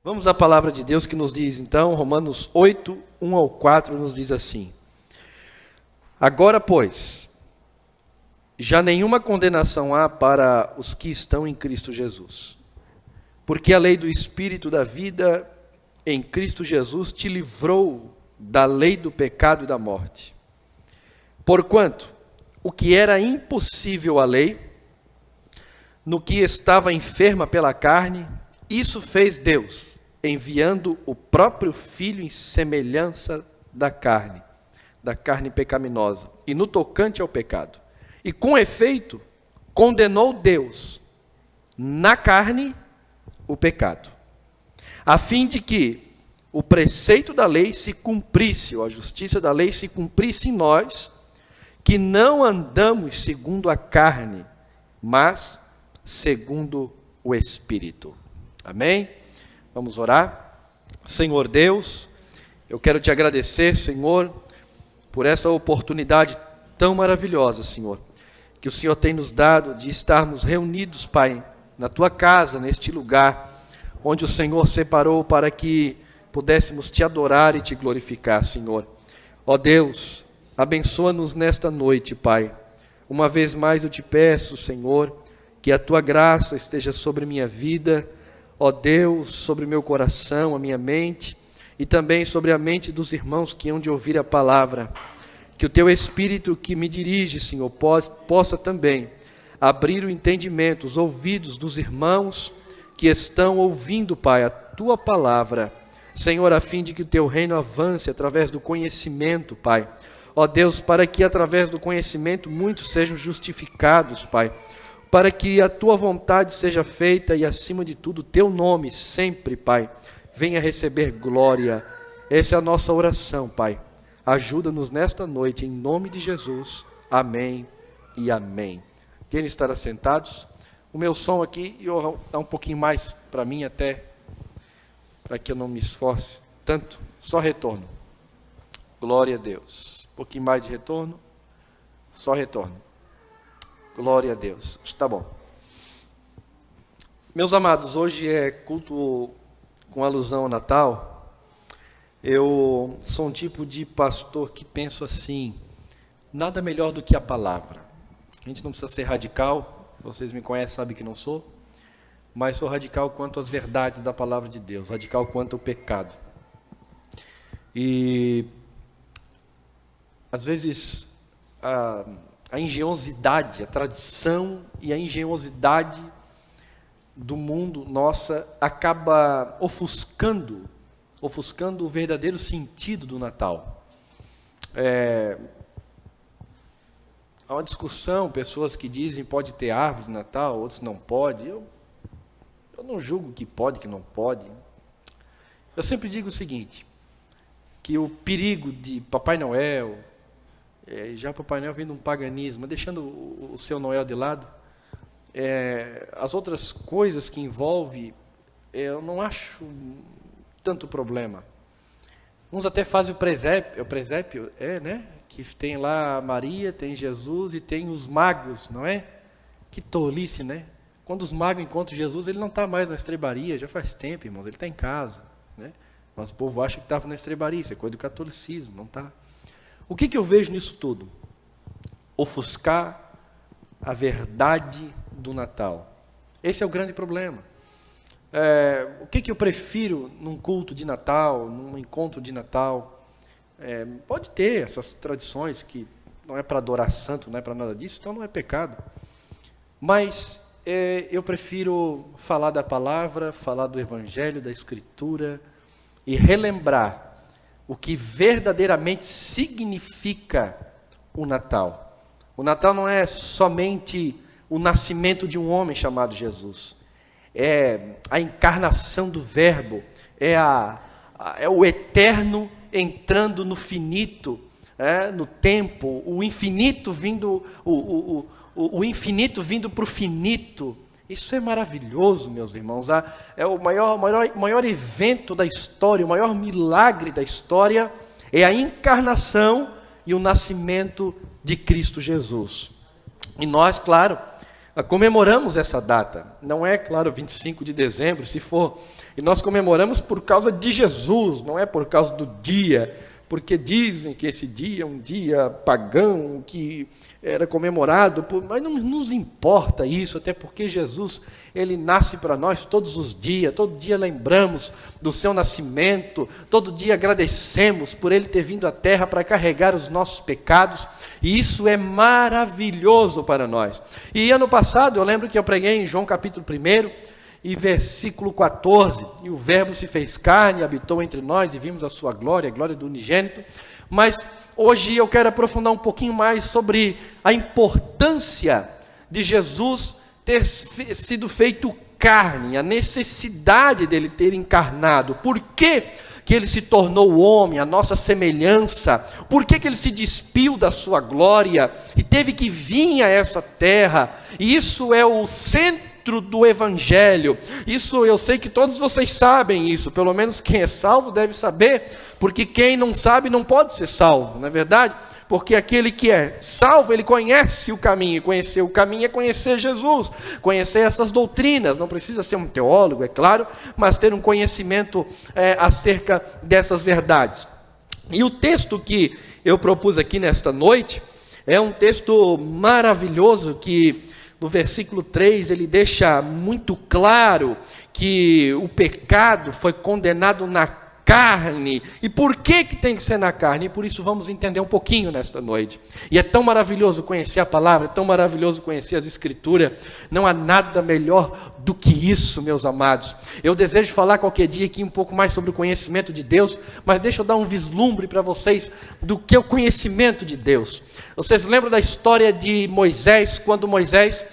Vamos à palavra de Deus que nos diz, então, Romanos 8, 1 ao 4, nos diz assim: Agora, pois, já nenhuma condenação há para os que estão em Cristo Jesus, porque a lei do Espírito da vida em Cristo Jesus te livrou da lei do pecado e da morte. Porquanto, o que era impossível à lei, no que estava enferma pela carne, isso fez Deus, enviando o próprio Filho em semelhança da carne pecaminosa, e no tocante ao pecado. E com efeito, condenou Deus na carne o pecado, a fim de que o preceito da lei se cumprisse, ou a justiça da lei se cumprisse em nós, que não andamos segundo a carne, mas segundo o Espírito. Amém? Vamos orar. Senhor Deus, eu quero te agradecer, Senhor, por essa oportunidade tão maravilhosa, Senhor, que o Senhor tem nos dado de estarmos reunidos, Pai, na tua casa, neste lugar, onde o Senhor separou para que pudéssemos te adorar e te glorificar, Senhor. Ó Deus, abençoa-nos nesta noite, Pai. Uma vez mais eu te peço, Senhor, que a tua graça esteja sobre minha vida, ó Deus, sobre meu coração, a minha mente, e também sobre a mente dos irmãos que hão de ouvir a palavra. Que o teu Espírito que me dirige, Senhor, possa também abrir o entendimento, os ouvidos dos irmãos que estão ouvindo, Pai, a tua palavra, Senhor, a fim de que o teu reino avance através do conhecimento, Pai. Ó Deus, para que através do conhecimento muitos sejam justificados, Pai, para que a tua vontade seja feita e, acima de tudo, o teu nome sempre, Pai, venha receber glória. Essa é a nossa oração, Pai. Ajuda-nos nesta noite, em nome de Jesus. Amém e amém. Querem estar assentados? O meu som aqui, eu vou dar um pouquinho mais para mim até, para que eu não me esforce tanto. Só retorno. Glória a Deus. Um pouquinho mais de retorno. Só retorno. Glória a Deus. Está bom. Meus amados, hoje é culto com alusão ao Natal. Eu sou um tipo de pastor que penso assim: nada melhor do que a palavra. A gente não precisa ser radical, vocês me conhecem, sabem que não sou, mas sou radical quanto às verdades da palavra de Deus, radical quanto ao pecado. E às vezes a engenhosidade, a tradição e a engenhosidade do mundo nossa acaba ofuscando o verdadeiro sentido do Natal. Há uma discussão, pessoas que dizem pode ter árvore de Natal, outros não pode. Eu não julgo que pode, que não pode. Eu sempre digo o seguinte, que o perigo de Papai Noel, já Papai Noel vem de um paganismo, deixando o seu Noel de lado, as outras coisas que envolve, eu não acho tanto problema. Uns até fazem o presépio, né? Que tem lá a Maria, tem Jesus e tem os magos, não é? Que tolice, né? Quando os magos encontram Jesus, ele não está mais na estrebaria, já faz tempo, irmãos, ele está em casa, né? Mas o povo acha que estava na estrebaria, isso é coisa do catolicismo, não está. O que eu vejo nisso tudo? Ofuscar a verdade do Natal. Esse é o grande problema. O que eu prefiro num culto de Natal, num encontro de Natal? Pode ter essas tradições que não é para adorar santo, não é para nada disso, então não é pecado. Mas eu prefiro falar da palavra, falar do Evangelho, da Escritura e relembrar o que verdadeiramente significa o Natal. O Natal não é somente o nascimento de um homem chamado Jesus. É a encarnação do Verbo, é o eterno entrando no finito, no tempo, o infinito vindo, o infinito vindo para o finito. Isso é maravilhoso, meus irmãos. É o maior evento da história, o maior milagre da história é a encarnação e o nascimento de Cristo Jesus. E nós, claro, comemoramos essa data. Não é, claro, 25 de dezembro, se for. E nós comemoramos por causa de Jesus, não é por causa do dia. Porque dizem que esse dia é um dia pagão, que era comemorado, mas não nos importa isso, até porque Jesus, ele nasce para nós todos os dias, todo dia lembramos do seu nascimento, todo dia agradecemos por ele ter vindo à terra para carregar os nossos pecados, e isso é maravilhoso para nós. E ano passado, eu lembro que eu preguei em João capítulo 1, e versículo 14, e o verbo se fez carne, habitou entre nós, e vimos a sua glória, a glória do unigênito. Mas hoje eu quero aprofundar um pouquinho mais sobre a importância de Jesus ter sido feito carne, a necessidade dele ter encarnado. Por que ele se tornou homem, a nossa semelhança? Por que ele se despiu da sua glória e teve que vir a essa terra? E isso é o centro do Evangelho. Isso eu sei que todos vocês sabem isso, pelo menos quem é salvo deve saber, porque quem não sabe não pode ser salvo, não é verdade? Porque aquele que é salvo, ele conhece o caminho, e conhecer o caminho é conhecer Jesus, conhecer essas doutrinas, não precisa ser um teólogo, é claro, mas ter um conhecimento acerca dessas verdades. E o texto que eu propus aqui nesta noite, é um texto maravilhoso que no versículo 3, ele deixa muito claro que o pecado foi condenado na carne. E por que tem que ser na carne? E por isso vamos entender um pouquinho nesta noite. E é tão maravilhoso conhecer a palavra, é tão maravilhoso conhecer as escrituras. Não há nada melhor do que isso, meus amados. Eu desejo falar qualquer dia aqui um pouco mais sobre o conhecimento de Deus, mas deixa eu dar um vislumbre para vocês do que é o conhecimento de Deus. Vocês lembram da história de Moisés, quando Moisés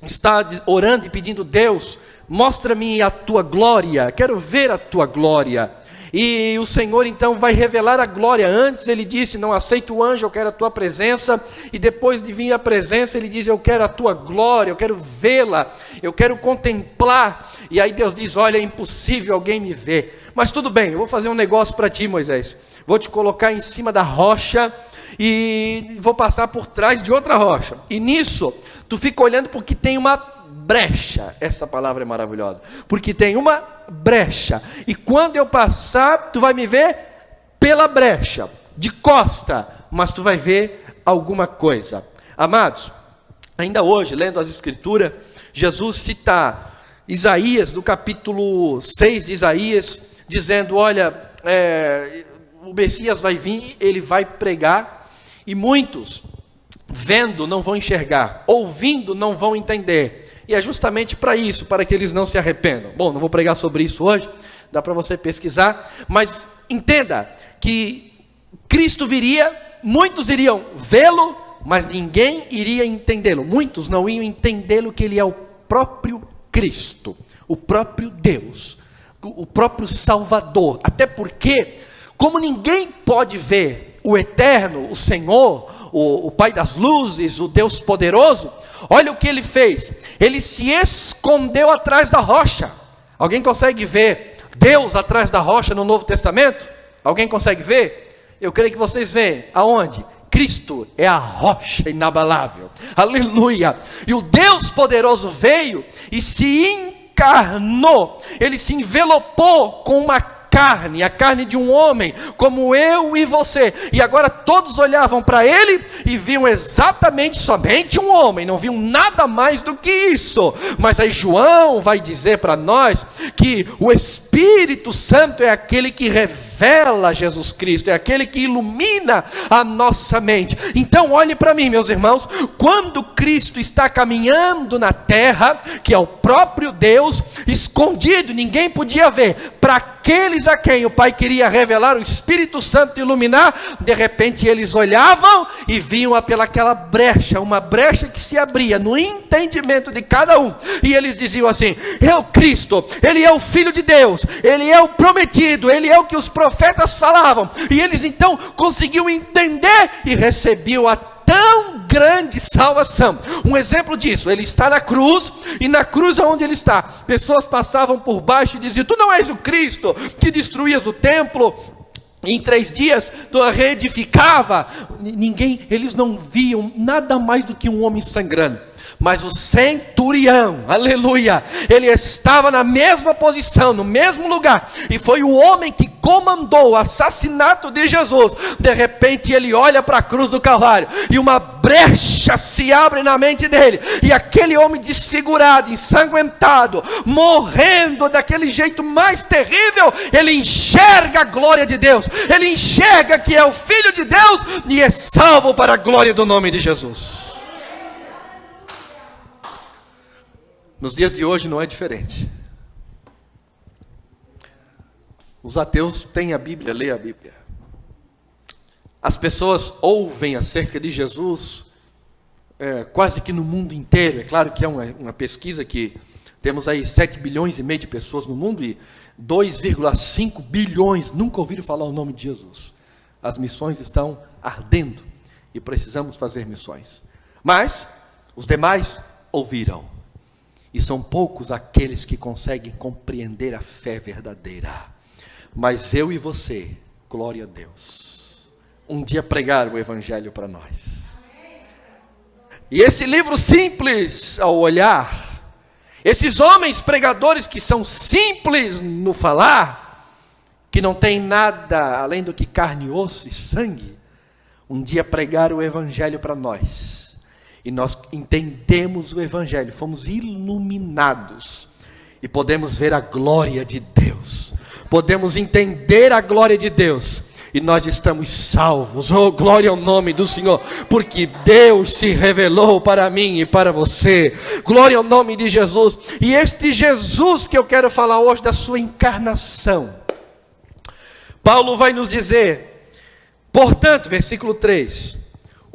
está orando e pedindo: Deus, mostra-me a tua glória, quero ver a tua glória. E o Senhor então vai revelar a glória. Antes ele disse: não aceito o anjo, eu quero a tua presença. E depois de vir a presença, ele diz: eu quero a tua glória, eu quero vê-la, eu quero contemplar. E aí Deus diz: olha, é impossível alguém me ver. Mas tudo bem, eu vou fazer um negócio para ti, Moisés. Vou te colocar em cima da rocha e vou passar por trás de outra rocha. E nisso, tu fica olhando porque tem uma brecha. Essa palavra é maravilhosa. Porque tem uma brecha. E quando eu passar, tu vai me ver pela brecha, de costa, mas tu vai ver alguma coisa. Amados, ainda hoje, lendo as escrituras, Jesus cita Isaías, no capítulo 6 de Isaías, dizendo: olha, o Messias vai vir, ele vai pregar, e muitos, vendo, não vão enxergar, ouvindo, não vão entender. E é justamente para isso, para que eles não se arrependam. Bom, não vou pregar sobre isso hoje, dá para você pesquisar, mas entenda que Cristo viria, muitos iriam vê-lo, mas ninguém iria entendê-lo. Muitos não iam entendê-lo, que ele é o próprio Cristo, o próprio Deus, o próprio Salvador. Até porque, como ninguém pode ver o Eterno, o Senhor, o Pai das luzes, o Deus poderoso, olha o que ele fez. Ele se escondeu atrás da rocha. Alguém consegue ver Deus atrás da rocha no Novo Testamento? Alguém consegue ver? Eu creio que vocês veem. Aonde? Cristo é a rocha inabalável. Aleluia. E o Deus poderoso veio e se encarnou. Ele se envelopou com uma carne, a carne de um homem, como eu e você. E agora todos olhavam para ele e viam exatamente somente um homem, não viam nada mais do que isso. Mas aí João vai dizer para nós que o Espírito Santo é aquele que revela Jesus Cristo, é aquele que ilumina a nossa mente. Então olhe para mim, meus irmãos, quando Cristo está caminhando na terra, que é o próprio Deus, escondido, ninguém podia ver, para aqueles a quem o Pai queria revelar, o Espírito Santo iluminar, de repente eles olhavam e viam pelaquela brecha, uma brecha que se abria no entendimento de cada um, e eles diziam assim: é o Cristo, Ele é o Filho de Deus, Ele é o prometido, Ele é o que os profetas falavam. E eles então conseguiam entender e recebiam a tão grande salvação. Um exemplo disso: ele está na cruz, e na cruz onde ele está, pessoas passavam por baixo e diziam: tu não és o Cristo que destruías o templo, em 3 dias tu a reedificava. Eles não viam nada mais do que um homem sangrando. Mas o centurião, aleluia, ele estava na mesma posição, no mesmo lugar, e foi o homem que comandou o assassinato de Jesus. De repente ele olha para a cruz do Calvário, e uma brecha se abre na mente dele, e aquele homem desfigurado, ensanguentado, morrendo daquele jeito mais terrível, ele enxerga a glória de Deus, ele enxerga que é o Filho de Deus, e é salvo para a glória do nome de Jesus. Nos dias de hoje não é diferente. Os ateus têm a Bíblia, lê a Bíblia. As pessoas ouvem acerca de Jesus quase que no mundo inteiro. É claro que é uma pesquisa que temos aí 7,5 bilhões de pessoas no mundo e 2,5 bilhões nunca ouviram falar o nome de Jesus. As missões estão ardendo e precisamos fazer missões. Mas os demais ouviram. E são poucos aqueles que conseguem compreender a fé verdadeira. Mas eu e você, glória a Deus, um dia pregaram o Evangelho para nós. E esse livro simples ao olhar, esses homens pregadores que são simples no falar, que não tem nada além do que carne, osso e sangue, um dia pregaram o Evangelho para nós. E nós entendemos o Evangelho, fomos iluminados, e podemos ver a glória de Deus, podemos entender a glória de Deus, e nós estamos salvos. Oh, glória ao nome do Senhor, porque Deus se revelou para mim e para você. Glória ao nome de Jesus. E este Jesus que eu quero falar hoje, da sua encarnação, Paulo vai nos dizer, portanto, versículo 3,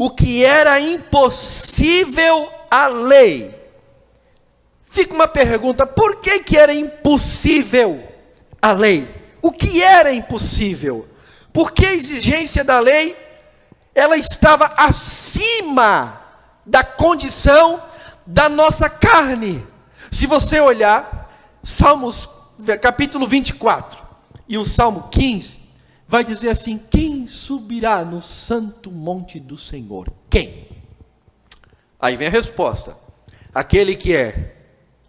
o que era impossível à lei. Fica uma pergunta, por que era impossível a lei? O que era impossível? Porque a exigência da lei, ela estava acima da condição da nossa carne. Se você olhar, Salmos, capítulo 24, e o Salmo 15, vai dizer assim, quem subirá no santo monte do Senhor? Quem? Aí vem a resposta, aquele que é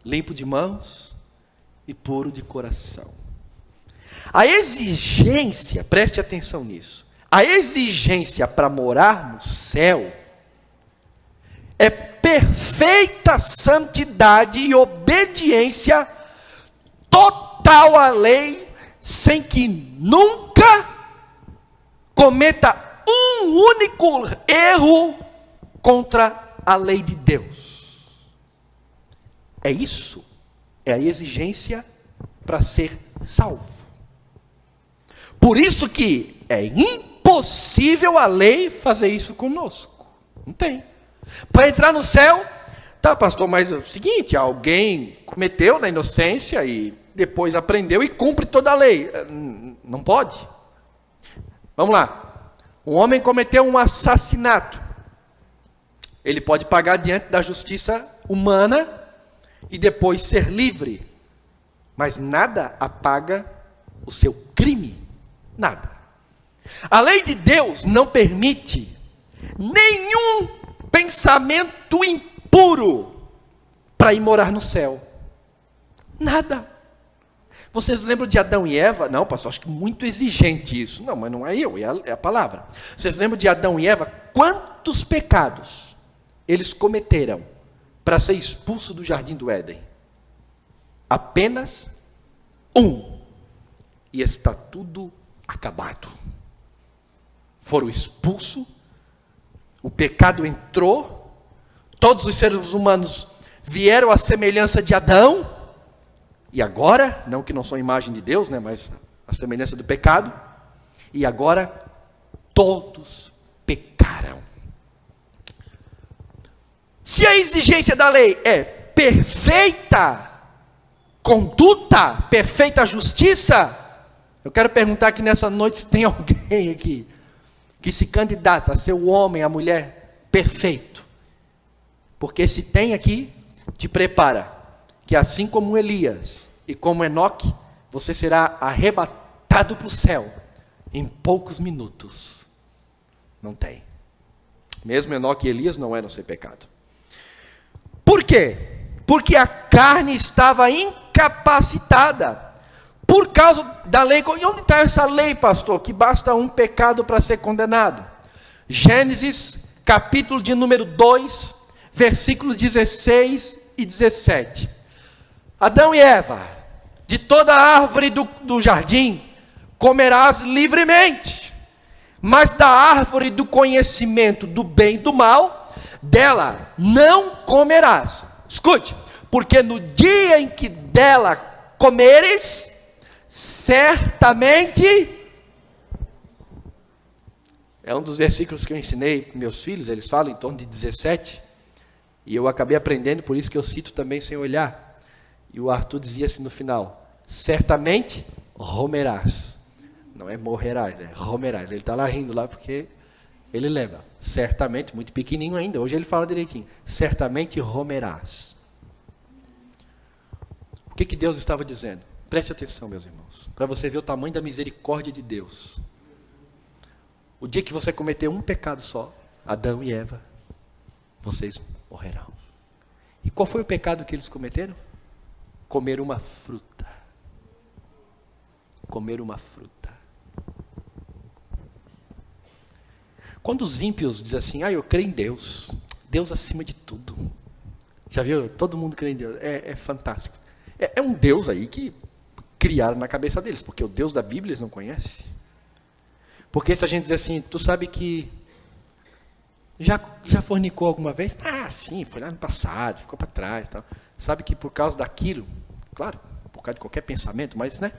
limpo de mãos e puro de coração. A exigência, preste atenção nisso, a exigência para morar no céu, é perfeita santidade e obediência total à lei, sem que nunca cometa um único erro contra a lei de Deus. É isso, é a exigência para ser salvo. Por isso que é impossível a lei fazer isso conosco. Não tem. Para entrar no céu, tá, pastor, mas é o seguinte, alguém cometeu na inocência e depois aprendeu e cumpre toda a lei. Não pode. Vamos lá. Um homem cometeu um assassinato. Ele pode pagar diante da justiça humana e depois ser livre. Mas nada apaga o seu crime. Nada. A lei de Deus não permite nenhum pensamento impuro para ir morar no céu. Nada. Vocês lembram de Adão e Eva? Não, pastor, acho que muito exigente isso. Não, mas não é eu, é a palavra. Vocês lembram de Adão e Eva? Quantos pecados eles cometeram para ser expulso do jardim do Éden? Apenas um. E está tudo acabado. Foram expulsos, o pecado entrou, todos os seres humanos vieram à semelhança de Adão, e agora, não que não são imagem de Deus, né, mas a semelhança do pecado, e agora todos pecaram. Se a exigência da lei é perfeita conduta, perfeita justiça, eu quero perguntar aqui nessa noite se tem alguém aqui que se candidata a ser o homem, a mulher perfeito. Porque se tem aqui, te prepara, que assim como Elias e como Enoque, você será arrebatado para o céu em poucos minutos. Não tem. Mesmo Enoque e Elias não eram sem pecado. Por quê? Porque a carne estava incapacitada por causa da lei. E onde está essa lei, pastor? Que basta um pecado para ser condenado. Gênesis, capítulo de número 2, versículos 16 e 17. Adão e Eva, de toda árvore do jardim comerás livremente, mas da árvore do conhecimento do bem e do mal, dela não comerás. Escute, porque no dia em que dela comeres, certamente... É um dos versículos que eu ensinei para meus filhos, eles falam em torno de 17, e eu acabei aprendendo, por isso que eu cito também sem olhar. E o Arthur dizia assim no final: certamente romerás. Não é morrerás, é romerás. Ele está lá rindo lá porque ele lembra. Certamente, muito pequenininho ainda, hoje ele fala direitinho. Certamente romerás. O que Deus estava dizendo? Preste atenção, meus irmãos, para você ver o tamanho da misericórdia de Deus. O dia que você cometer um pecado só, Adão e Eva, vocês morrerão. E qual foi o pecado que eles cometeram? Comer uma fruta. Comer uma fruta. Quando os ímpios dizem assim: eu creio em Deus, Deus acima de tudo. Já viu? Todo mundo crê em Deus. É fantástico. É um Deus aí que criaram na cabeça deles, porque o Deus da Bíblia eles não conhecem. Porque se a gente dizer assim: tu sabe que já fornicou alguma vez? Ah, sim, foi lá no passado, ficou para trás, tal. Sabe que por causa daquilo, claro, por causa de qualquer pensamento, mas, né,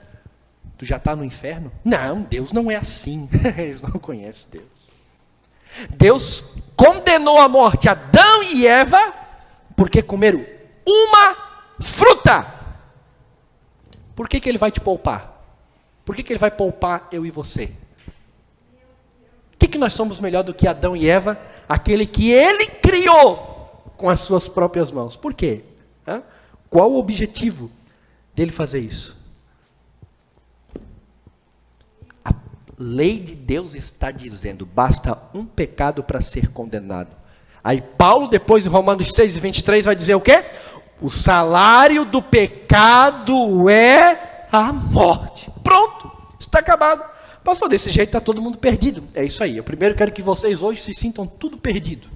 tu já está no inferno? Não, Deus não é assim. Eles não conhecem Deus. Deus condenou à morte Adão e Eva porque comeram uma fruta. Por que Ele vai te poupar? Por que Ele vai poupar eu e você? Por que nós somos melhor do que Adão e Eva, aquele que Ele criou com as suas próprias mãos? Por quê? Qual o objetivo dele fazer isso? A lei de Deus está dizendo: basta um pecado para ser condenado. Aí Paulo, depois em Romanos 6:23, vai dizer o quê? O salário do pecado é a morte. Pronto, está acabado. Pastor, desse jeito está todo mundo perdido. É isso aí. Eu primeiro quero que vocês hoje se sintam tudo perdido,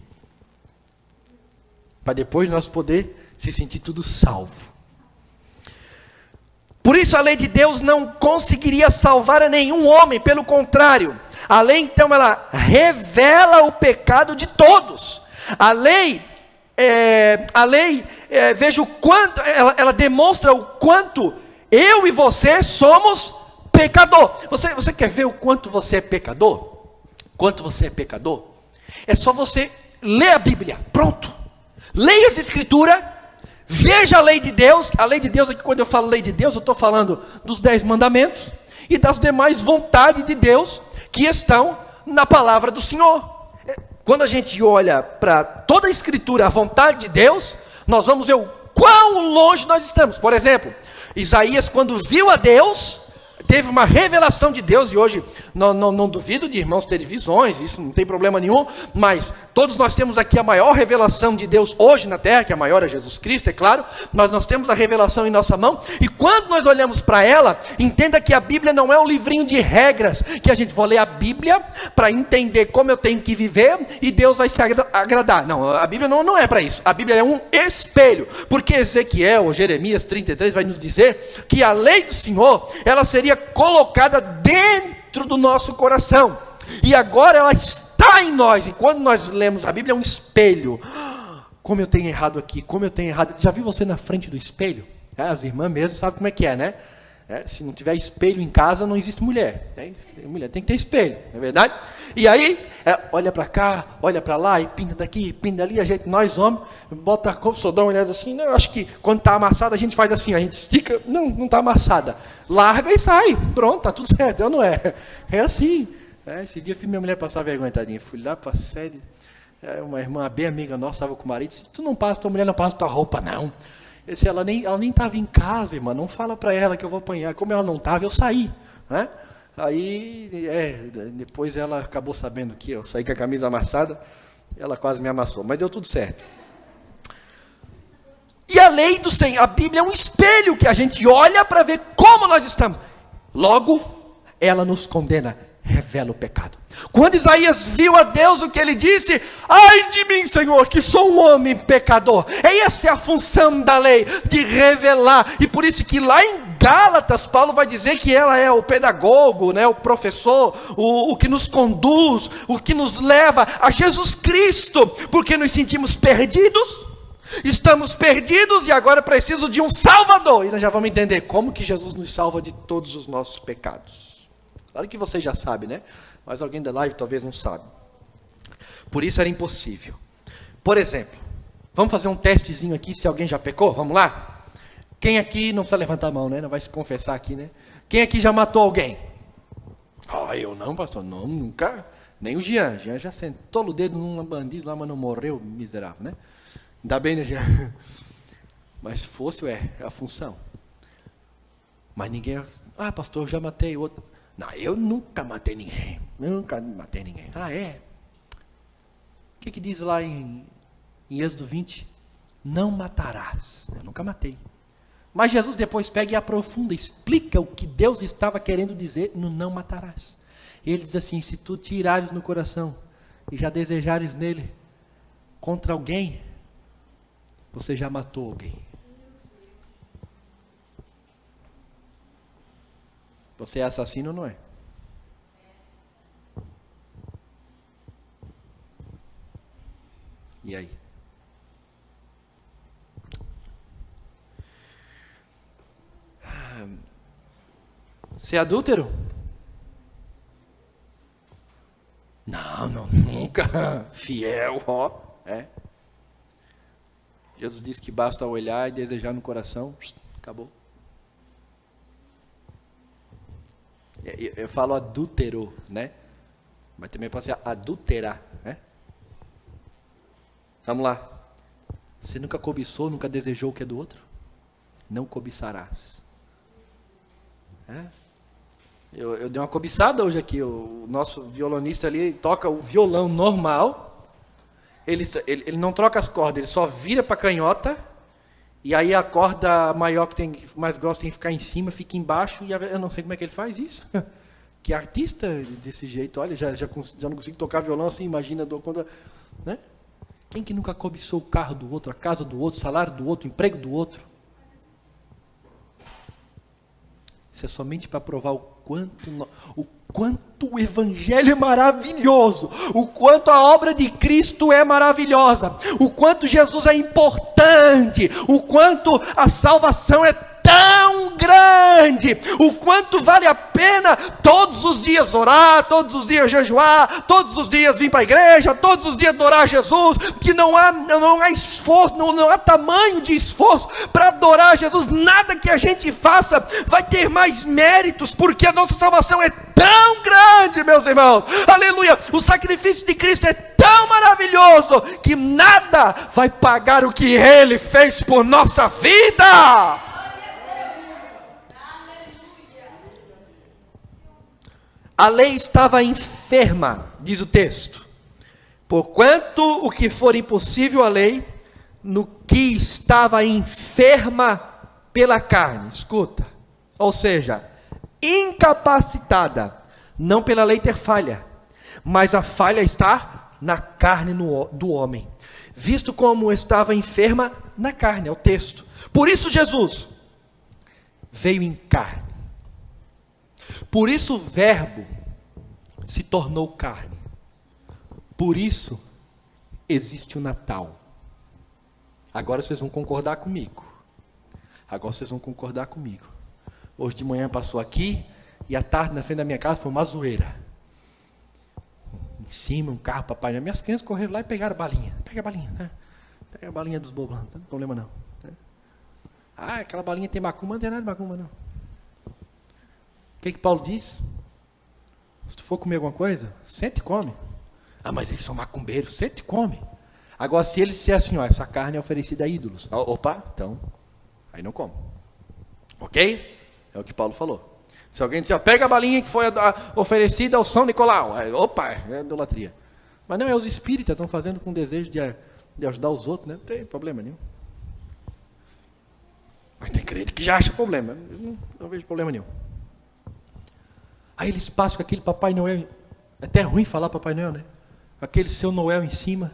para depois nós poder se sentir tudo salvo. Por isso a lei de Deus não conseguiria salvar a nenhum homem. Pelo contrário, a lei então ela revela o pecado de todos. A lei veja o quanto, ela demonstra o quanto eu e você somos pecador. Você quer ver o quanto você é pecador? Quanto você é pecador? É só você ler a Bíblia, pronto. Leia as Escrituras, veja a lei de Deus. A lei de Deus, aqui quando eu falo lei de Deus, eu estou falando dos 10 mandamentos e das demais vontades de Deus que estão na palavra do Senhor. Quando a gente olha para toda a Escritura, a vontade de Deus, nós vamos ver o quão longe nós estamos. Por exemplo, Isaías, quando viu a Deus, teve uma revelação de Deus, e hoje não duvido de irmãos terem visões, isso não tem problema nenhum, mas todos nós temos aqui a maior revelação de Deus hoje na terra, que a maior é Jesus Cristo, é claro, mas nós temos a revelação em nossa mão, e quando nós olhamos para ela, entenda que a Bíblia não é um livrinho de regras, que a gente vai ler a Bíblia para entender como eu tenho que viver, e Deus vai se agradar. Não, a Bíblia não é para isso. A Bíblia é um espelho, porque Ezequiel, ou Jeremias 33, vai nos dizer que a lei do Senhor, ela seria colocada dentro do nosso coração, e agora ela está em nós, e quando nós lemos a Bíblia é um espelho. Como eu tenho errado aqui, como eu tenho errado. Já viu você na frente do espelho? As irmãs mesmo sabem como é que é, né? Se não tiver espelho em casa, não existe mulher. Mulher tem que ter espelho, não é verdade? E aí, olha para cá, olha para lá, e pinta daqui, pinta ali. A gente, nós homens, bota a cor, só dá uma olhada assim. Não, eu acho que quando está amassada, a gente faz assim, a gente estica. Não está amassada. Larga e sai. Pronto, está tudo certo, eu não é. É assim. Esse dia eu fiz minha mulher passar vergonha, tadinha. Fui lá para a sede, uma irmã bem amiga nossa, estava com o marido, disse: tu não passa, tua mulher não passa tua roupa, não. Eu disse: ela nem estava em casa, irmã, não fala para ela que eu vou apanhar. Como ela não estava, eu saí, né? Aí, depois ela acabou sabendo que eu saí com a camisa amassada, ela quase me amassou, mas deu tudo certo. E a lei do Senhor, a Bíblia é um espelho que a gente olha para ver como nós estamos. Logo, ela nos condena, revela o pecado. Quando Isaías viu a Deus, o que ele disse? Ai de mim, Senhor, que sou um homem pecador. Essa é a função da lei, de revelar. E por isso que lá em Gálatas, Paulo vai dizer que ela é o pedagogo, né, o professor, o que nos conduz, o que nos leva a Jesus Cristo, porque nos sentimos perdidos, estamos perdidos e agora preciso de um Salvador. E nós já vamos entender como que Jesus nos salva de todos os nossos pecados. Claro que você já sabe, né? Mas alguém da live talvez não sabe. Por isso era impossível. Por exemplo, vamos fazer um testezinho aqui, se alguém já pecou, vamos lá? Quem aqui, não precisa levantar a mão, né? Não vai se confessar aqui, né? Quem aqui já matou alguém? Eu não, pastor, não, nunca. Nem o Jean já sentou o dedo num bandido lá, mas não morreu, miserável, né? Ainda bem, né, Jean? Mas se fosse, é a função. Mas ninguém, pastor, eu já matei outro. Não, eu nunca matei ninguém. Nunca matei ninguém. É? O que diz lá em Êxodo 20? Não matarás. Eu nunca matei. Mas Jesus depois pega e aprofunda, explica o que Deus estava querendo dizer no não matarás. Ele diz assim, se tu tirares no coração e já desejares nele contra alguém, você já matou alguém. Você é assassino ou não é? E aí? Você é adúltero? Não, nunca. Fiel, Jesus disse que basta olhar e desejar no coração, acabou. Eu falo adúltero, né? Mas também pode ser adulterar, né? Vamos lá. Você nunca cobiçou, nunca desejou o que é do outro? Não cobiçarás. Eu dei uma cobiçada hoje aqui. O nosso violonista ali toca o violão normal. Ele não troca as cordas, ele só vira para a canhota. E aí a corda maior mais grossa tem que ficar em cima, fica embaixo. E eu não sei como é que ele faz isso. Que artista desse jeito. Olha, já não consigo tocar violão assim, imagina. Né? Quem que nunca cobiçou o carro do outro, a casa do outro, o salário do outro, o emprego do outro? Isso é somente para provar o quanto o Evangelho é maravilhoso, o quanto a obra de Cristo é maravilhosa, o quanto Jesus é importante, o quanto a salvação é tão grande, o quanto vale a pena todos os dias orar, todos os dias jejuar, todos os dias vir para a igreja, todos os dias adorar a Jesus, que não há esforço, não há tamanho de esforço para adorar a Jesus. Nada que a gente faça vai ter mais méritos, porque a nossa salvação é tão grande, meus irmãos, aleluia, o sacrifício de Cristo é tão maravilhoso, que nada vai pagar o que Ele fez por nossa vida. A lei estava enferma, diz o texto. Porquanto o que for impossível à lei, no que estava enferma pela carne. Escuta. Ou seja, incapacitada, não pela lei ter falha, mas a falha está na carne do homem. Visto como estava enferma na carne, é o texto. Por isso Jesus veio em carne. Por isso o verbo se tornou carne. Por isso existe o Natal. Agora vocês vão concordar comigo. Hoje de manhã passou aqui e à tarde na frente da minha casa foi uma zoeira. Em cima um carro, papai, né? Minhas crianças correram lá e pegaram a balinha. Pega a balinha, né? Pega a balinha dos bobos, não tem problema não. Aquela balinha tem macumba, não tem nada de macumba não. O que Paulo diz? Se tu for comer alguma coisa, sente e come. Mas eles são macumbeiros, sente e come. Agora, se ele disser assim, essa carne é oferecida a ídolos. Opa, então, aí não come. Ok? É o que Paulo falou. Se alguém disser, pega a balinha que foi oferecida ao São Nicolau. Opa, é idolatria. Mas não, os espíritas estão fazendo com desejo de ajudar os outros, né? Não tem problema nenhum. crente que já acha problema. Eu não vejo problema nenhum. Aí eles passam com aquele Papai Noel. É até ruim falar Papai Noel, né? Aquele seu Noel em cima,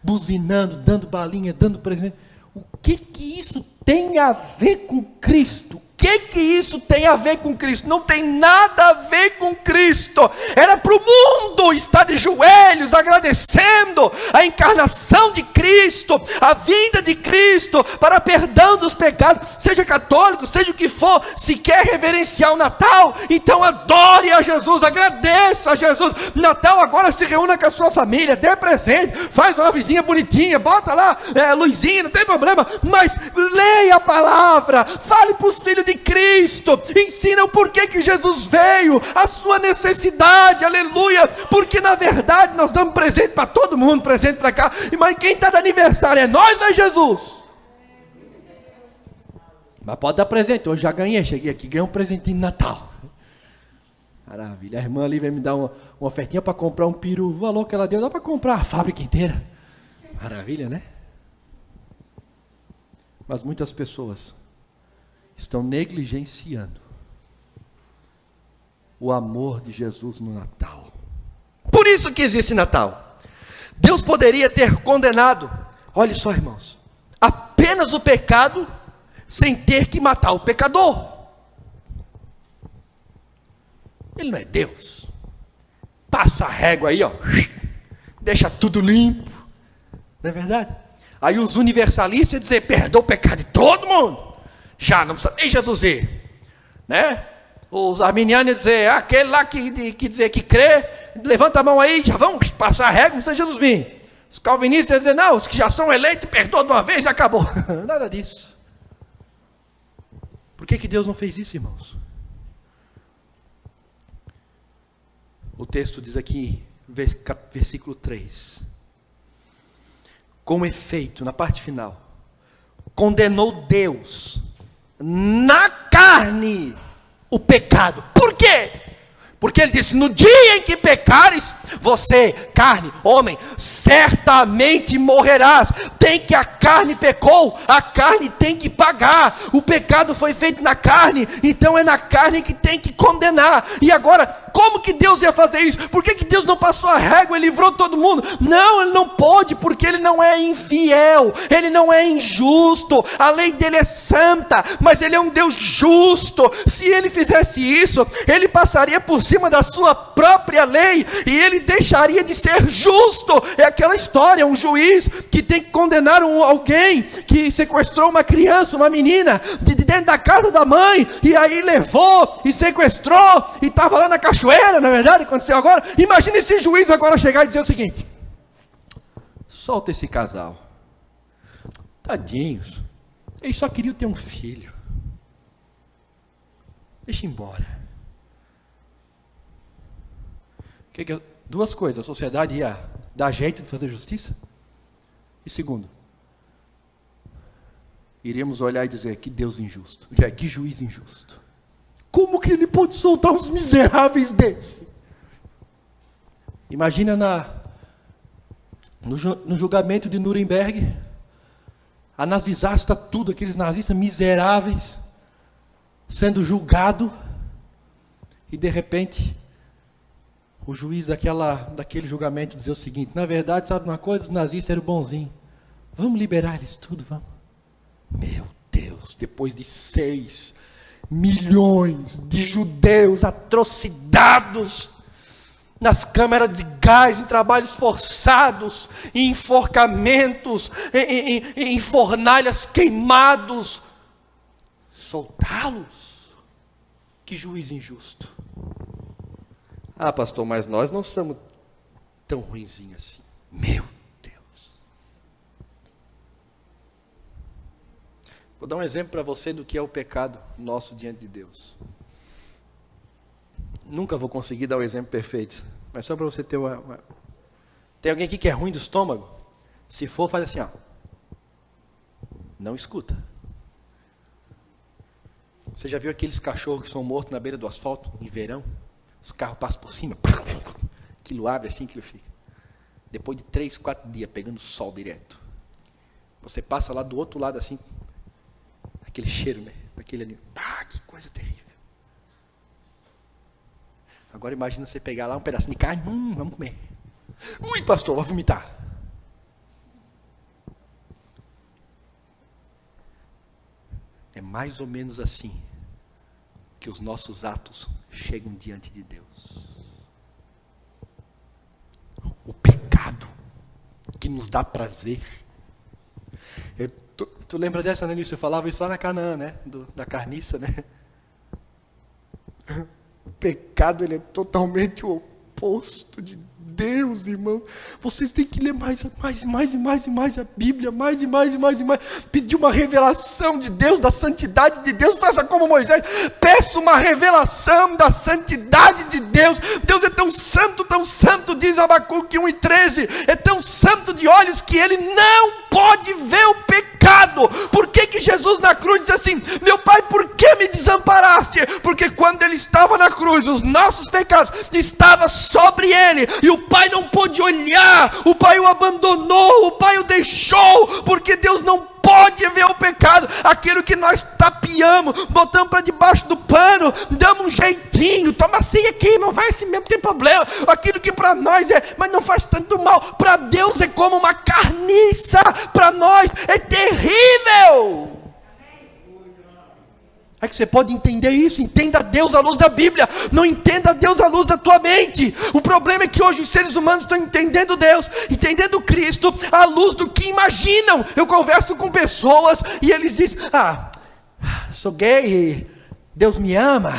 buzinando, dando balinha, dando presente. O que isso tem a ver com Cristo? O que isso tem a ver com Cristo? Não tem nada a ver com Cristo. Era para o mundo estar de joelhos agradecendo a encarnação de Cristo, a vinda de Cristo para perdão dos pecados. Seja católico, seja o que for, se quer reverenciar o Natal, então adore a Jesus, agradeça a Jesus. Natal agora se reúna com a sua família, dê presente, faz uma vizinha bonitinha, bota lá luzinha, não tem problema, mas leia a palavra, fale para os filhos de Cristo, ensina o porquê que Jesus veio, a sua necessidade, aleluia, porque na verdade nós damos presente para todo mundo, presente para cá, mas quem está de aniversário é nós ou é Jesus? Mas pode dar presente, hoje já ganhei, cheguei aqui, ganhei um presentinho de Natal, maravilha, a irmã ali vai me dar uma ofertinha para comprar um peru, o valor que ela deu, dá para comprar a fábrica inteira, maravilha, né? Mas muitas pessoas estão negligenciando o amor de Jesus no Natal. Por isso que existe Natal. Deus poderia ter condenado, olha só, irmãos, apenas o pecado, sem ter que matar o pecador. Ele não é Deus. Passa a régua aí, ó, deixa tudo limpo, não é verdade? Aí os universalistas dizem, perdoa o pecado de todo mundo. Já não precisa nem Jesus ir, né? Os arminianos dizem, aquele lá que dizer que crê, levanta a mão aí, já vão passar a regra, não precisa Jesus vir. Os calvinistas dizem, não, os que já são eleitos, perdoa de uma vez e acabou. Nada disso. Por que Deus não fez isso, irmãos? O texto diz aqui, versículo 3. Com efeito, na parte final, condenou Deus na carne o pecado. Por quê? Porque ele disse, no dia em que pecares, você, carne, homem, certamente morrerás. Tem que a carne pecou, a carne tem que pagar. O pecado foi feito na carne, então é na carne que tem que condenar. E agora, como que Deus ia fazer isso? Por que Deus não passou a régua e livrou todo mundo? Não, Ele não pode, porque Ele não é infiel, Ele não é injusto, a lei dEle é santa, mas Ele é um Deus justo. Se Ele fizesse isso, Ele passaria por cima da sua própria lei, e Ele deixaria de ser justo. É aquela história, um juiz que tem que condenar alguém que sequestrou uma criança, uma menina, de dentro da casa da mãe, e aí levou, e sequestrou, e estava lá na cachoeira, na verdade, aconteceu agora. Imagina esse juiz agora chegar e dizer o seguinte, solta esse casal, tadinhos, eles só queriam ter um filho, deixa embora. Duas coisas, a sociedade ia dar jeito de fazer justiça, e segundo, iríamos olhar e dizer, que Deus injusto, que juiz injusto. Como que ele pode soltar uns miseráveis desse? Imagina no julgamento de Nuremberg, a nazista tudo, aqueles nazistas miseráveis, sendo julgado, e de repente, o juiz daquele julgamento dizer o seguinte, na verdade, sabe uma coisa, os nazistas eram bonzinhos, vamos liberar eles tudo, vamos. Meu Deus, depois de 6 milhões de judeus atrocidados nas câmaras de gás, em trabalhos forçados, em enforcamentos, em fornalhas queimados, soltá-los? Que juiz injusto. Ah, pastor, mas nós não somos tão ruinzinhos assim. Meu Deus. Vou dar um exemplo para você do que é o pecado nosso diante de Deus. Nunca vou conseguir dar o exemplo perfeito, mas só para você ter uma... Tem alguém aqui que é ruim do estômago? Se for, faz assim, ó. Não escuta. Você já viu aqueles cachorros que são mortos na beira do asfalto, em verão? Os carros passam por cima, aquilo abre assim, aquilo fica. Depois de 3, 4 dias, pegando sol direto. Você passa lá do outro lado assim, aquele cheiro, né? Daquele ali. Ah, que coisa terrível. Agora imagina você pegar lá um pedacinho de carne, vamos comer. Ui, pastor, vai vomitar. É mais ou menos assim que os nossos atos chegam diante de Deus. O pecado que nos dá prazer. Tu lembra dessa, né, Nilson? Eu falava isso lá na Canaã, né? Da carniça, né? O pecado, ele é totalmente o oposto de Deus, irmão. Vocês têm que ler mais a Bíblia, mais e mais. Pedir uma revelação de Deus, da santidade de Deus. Faça como Moisés. Peça uma revelação da santidade de Deus. Deus é tão santo, diz Abacuque 1:13. É tão santo de olhos que ele não pode ver o pecado. Por que Jesus na cruz diz assim: meu Pai, por que me desamparaste? Porque quando ele estava na cruz, os nossos pecados estavam sobre ele, e o Pai não pôde olhar, o Pai o abandonou, o Pai o deixou, porque Deus não pode ver o pecado, aquilo que nós tapeamos, botamos para debaixo do pano, damos um jeitinho, toma assim aqui, irmão, vai assim mesmo, não tem problema, aquilo que para nós mas não faz tanto mal, para Deus é como uma carniça, para nós é terrível. É que você pode entender isso. Entenda Deus à luz da Bíblia. Não entenda Deus à luz da tua mente. O problema é que hoje os seres humanos estão entendendo Deus, entendendo Cristo à luz do que imaginam. Eu converso com pessoas e eles dizem: sou gay e Deus me ama,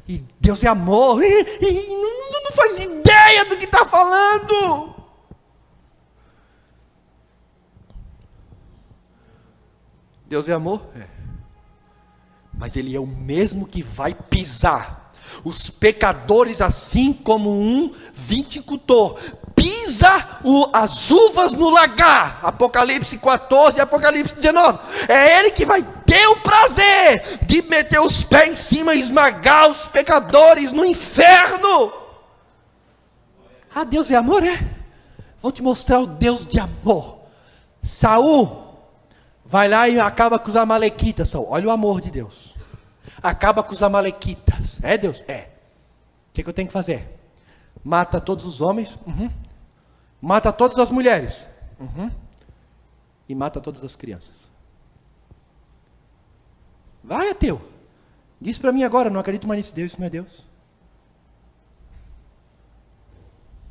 e Deus é amor, e não faz ideia do que está falando. Deus é amor? Mas Ele é o mesmo que vai pisar os pecadores, assim como um viticultor pisa as uvas no lagar. Apocalipse 14 e Apocalipse 19. É Ele que vai ter o prazer de meter os pés em cima e esmagar os pecadores no inferno. Deus é amor, Vou te mostrar o Deus de amor. Saul vai lá e acaba com os amalequitas. Olha o amor de Deus. Acaba com os amalequitas. É Deus? É. O que eu tenho que fazer? Mata todos os homens. Mata todas as mulheres. E mata todas as crianças. Vai, ateu. Diz para mim agora, não acredito mais nesse Deus. Isso não é Deus.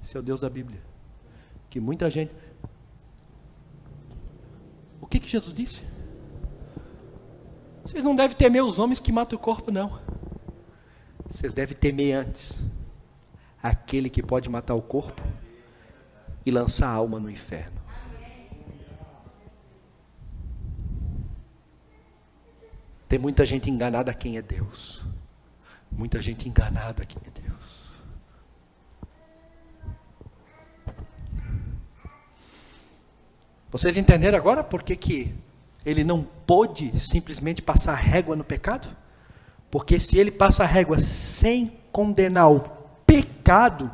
Esse é o Deus da Bíblia. Que muita gente... O que Jesus disse? Vocês não devem temer os homens que matam o corpo, não. Vocês devem temer antes aquele que pode matar o corpo e lançar a alma no inferno. Tem muita gente enganada a quem é Deus. Muita gente enganada a quem é Deus. Vocês entenderam agora por que ele não pôde simplesmente passar régua no pecado? Porque se ele passa a régua sem condenar o pecado,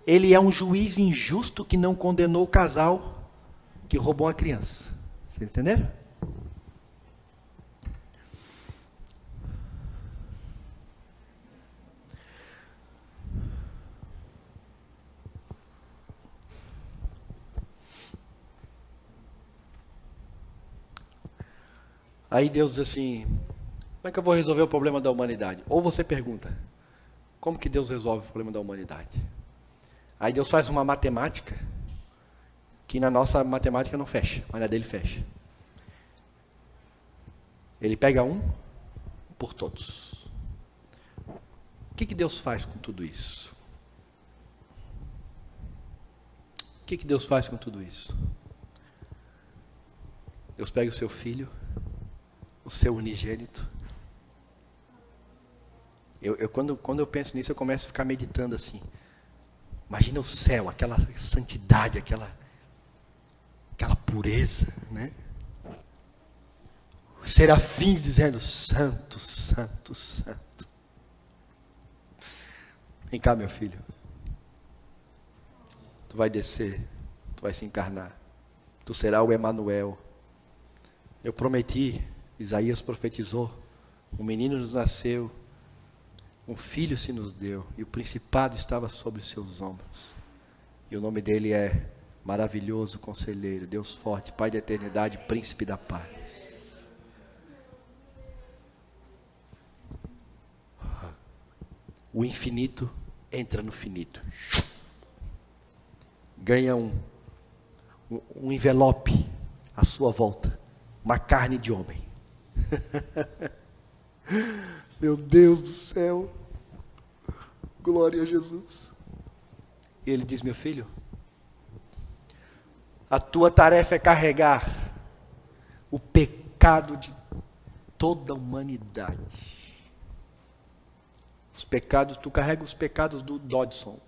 ele é um juiz injusto que não condenou o casal que roubou uma criança. Vocês entenderam? Aí Deus diz assim: como é que eu vou resolver o problema da humanidade? Ou você pergunta: como que Deus resolve o problema da humanidade? Aí Deus faz uma matemática que na nossa matemática não fecha, mas na dele fecha. Ele pega um por todos. O que Deus faz com tudo isso? O que Deus faz com tudo isso? Deus pega o seu filho, o seu unigênito. Quando eu penso nisso, eu começo a ficar meditando assim. Imagina o céu, aquela santidade, aquela pureza, né? Os serafins dizendo: santo, santo, santo. Vem cá, meu filho. Tu vai descer, tu vai se encarnar. Tu será o Emanuel. Eu prometi Isaías profetizou: um menino nos nasceu, um filho se nos deu, e o principado estava sobre os seus ombros. E o nome dele é Maravilhoso Conselheiro, Deus Forte, Pai da Eternidade, Príncipe da Paz. O infinito entra no finito. Ganha um envelope à sua volta, uma carne de homem. Meu Deus do céu, glória a Jesus. E ele diz: meu filho, a tua tarefa é carregar o pecado de toda a humanidade. Os pecados, tu carrega os pecados do Dodson,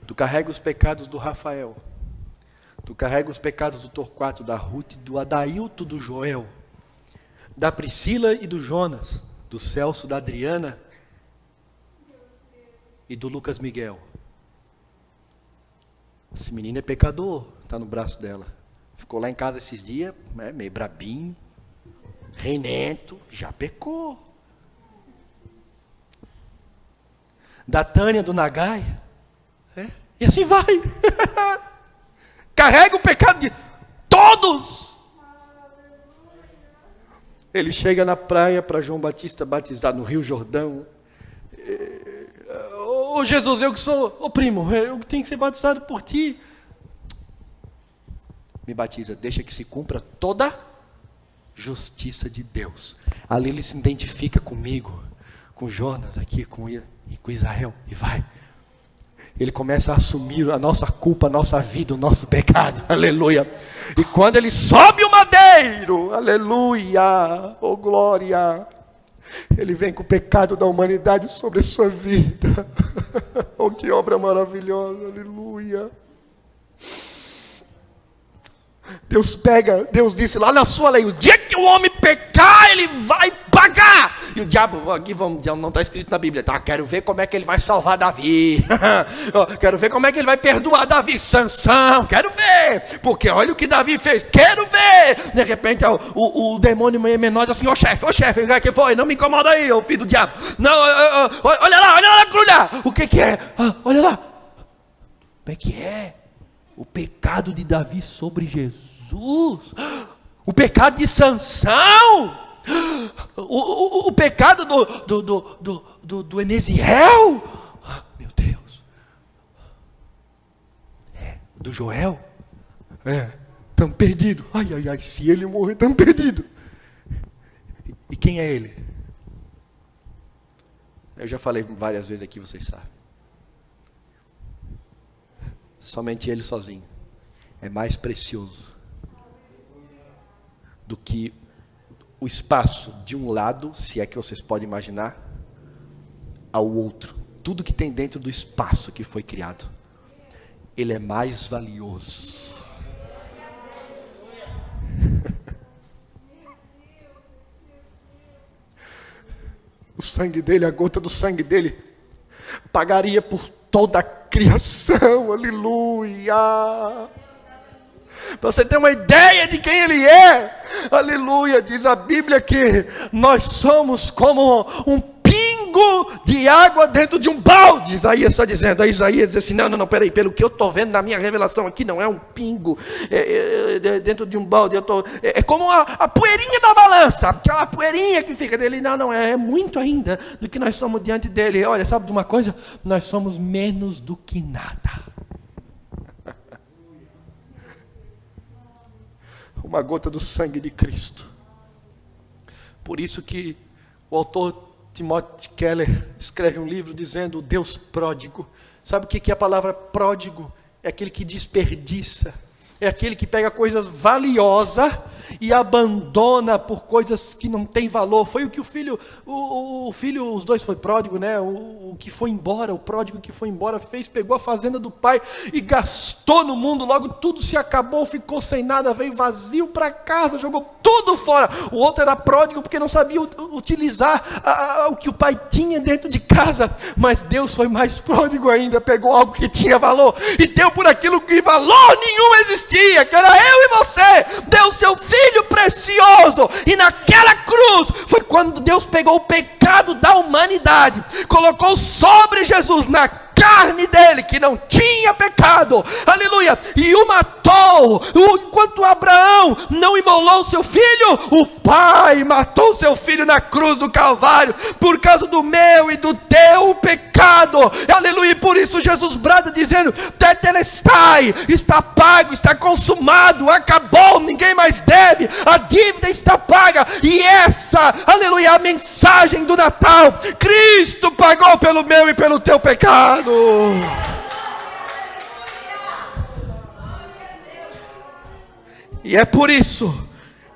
tu carrega os pecados do Rafael, tu carrega os pecados do Torquato, da Ruth, do Adailto, do Joel, da Priscila e do Jonas, do Celso, da Adriana e do Lucas Miguel. Esse menino é pecador, está no braço dela. Ficou lá em casa esses dias, meio brabinho, reinento, já pecou. Da Tânia, do Nagai, e assim vai. Carrega o pecado de todos. Ele chega na praia para João Batista batizar no Rio Jordão. Ô Jesus, eu que sou, primo, eu tenho que ser batizado por ti. Me batiza, deixa que se cumpra toda a justiça de Deus. Ali ele se identifica comigo, com Jonas aqui, com Israel, e vai. Ele começa a assumir a nossa culpa, a nossa vida, o nosso pecado, aleluia. E quando ele sobe o madeiro, aleluia, oh glória, ele vem com o pecado da humanidade sobre a sua vida. Oh, que obra maravilhosa, aleluia. Deus disse lá na sua lei: o dia que o homem pecar, ele vai pagar. E o diabo, aqui não está escrito na Bíblia, tá? Quero ver como é que ele vai salvar Davi. Quero ver como é que ele vai perdoar Davi. Sansão, quero ver. Porque olha o que Davi fez, quero ver. De repente o demônio menor diz assim: ô chefe, o que foi? Não me incomoda aí, ô filho do diabo. Não, olha lá, grulha. O que é? Olha lá. Como é que é? O pecado de Davi sobre Jesus. O pecado de Sansão. O pecado do Enesiel. Meu Deus. Do Joel. Estamos perdidos. Ai, se ele morrer, estamos perdidos. E quem é ele? Eu já falei várias vezes aqui, vocês sabem. Somente ele sozinho é mais precioso do que o espaço de um lado, se é que vocês podem imaginar, ao outro. Tudo que tem dentro do espaço que foi criado, ele é mais valioso. O sangue dele, a gota do sangue dele, pagaria por toda a criação, aleluia. Para você ter uma ideia de quem ele é, aleluia, diz a Bíblia que nós somos como um pingo de água dentro de um balde. Isaías está dizendo, Isaías diz assim: não, peraí, pelo que eu estou vendo na minha revelação aqui, não é um pingo dentro de um balde, é como a poeirinha da balança, aquela poeirinha que fica dele. Não, é muito ainda do que nós somos diante dele. Olha, sabe de uma coisa? Nós somos menos do que nada. Uma gota do sangue de Cristo. Por isso que o autor Timothy Keller escreve um livro dizendo: o Deus pródigo. Sabe o que é a palavra pródigo? É aquele que desperdiça. É aquele que pega coisas valiosas e abandona por coisas que não têm valor. Foi o que o filho, os dois foi pródigo, né? O que foi embora, o pródigo que foi embora fez, pegou a fazenda do pai e gastou no mundo. Logo tudo se acabou, ficou sem nada, veio vazio para casa, jogou tudo fora. O outro era pródigo porque não sabia utilizar o que o pai tinha dentro de casa. Mas Deus foi mais pródigo ainda, pegou algo que tinha valor e deu por aquilo que valor nenhum existia, que era eu e você. Deu seu filho Filho precioso. E naquela cruz foi quando Deus pegou o pecado da humanidade, colocou sobre Jesus, na carne dele, que não tinha pecado, aleluia, e o matou. Enquanto Abraão não imolou seu filho, o Pai matou seu filho na cruz do Calvário, por causa do meu e do teu pecado, aleluia. E por isso Jesus brada dizendo: tetelestai, está pago, está consumado, acabou, ninguém mais deve, a dívida está paga. E essa, aleluia, é a mensagem do Natal. Cristo pagou pelo meu e pelo teu pecado. E é por isso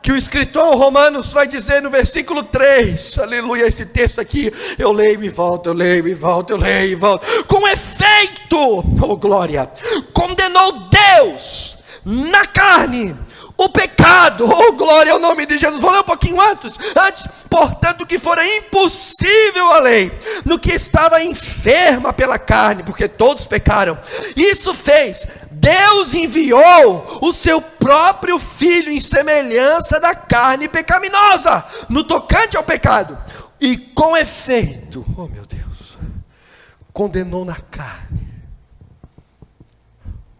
que o escritor Romanos vai dizer no versículo 3, aleluia, esse texto aqui, eu leio e volto, eu leio e volto, eu leio e volto. Com efeito, oh glória, condenou Deus na carne o pecado, oh glória ao nome de Jesus. Vou ler um pouquinho antes, portanto que fora impossível a lei, no que estava enferma pela carne, porque todos pecaram, isso fez, Deus enviou o seu próprio Filho em semelhança da carne pecaminosa, no tocante ao pecado, e com efeito, oh meu Deus, condenou na carne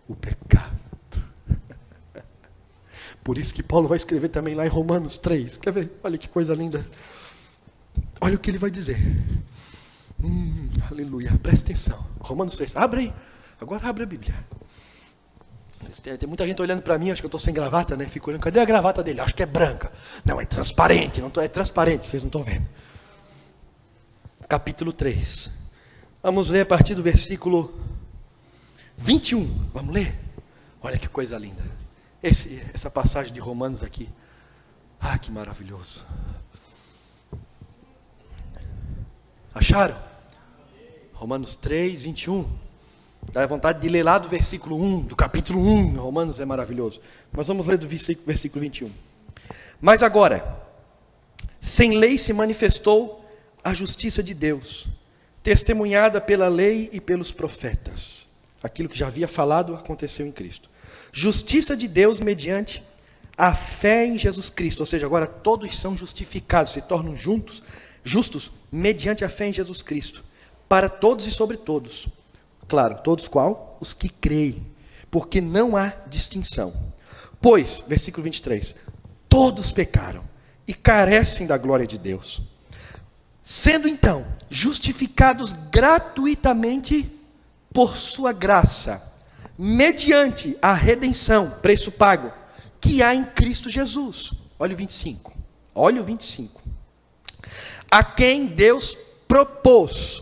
o pecado. Por isso que Paulo vai escrever também lá em Romanos 3. Quer ver? Olha que coisa linda. Olha o que ele vai dizer. Aleluia. Presta atenção. Romanos 3. Abre aí. Agora abre a Bíblia. Tem muita gente olhando para mim. Acho que eu estou sem gravata, né? Fico olhando. Cadê a gravata dele? Acho que é branca. Não, é transparente. Não é transparente. Vocês não estão vendo. Capítulo 3. Vamos ler a partir do versículo 21. Vamos ler? Olha que coisa linda. Essa passagem de Romanos aqui, que maravilhoso. Acharam? Romanos 3, 21. Dá vontade de ler lá do versículo 1, do capítulo 1, Romanos é maravilhoso. Mas vamos ler do versículo 21. Mas agora, sem lei se manifestou a justiça de Deus, testemunhada pela lei e pelos profetas. Aquilo que já havia falado aconteceu em Cristo. Justiça de Deus mediante a fé em Jesus Cristo. Ou seja, agora todos são justificados, se tornam justos mediante a fé em Jesus Cristo. Para todos e sobre todos. Claro, todos qual? Os que creem. Porque não há distinção. Pois, versículo 23, todos pecaram e carecem da glória de Deus. Sendo então justificados gratuitamente por sua graça, mediante a redenção, preço pago, que há em Cristo Jesus. Olha o 25. Olha o 25. A quem Deus propôs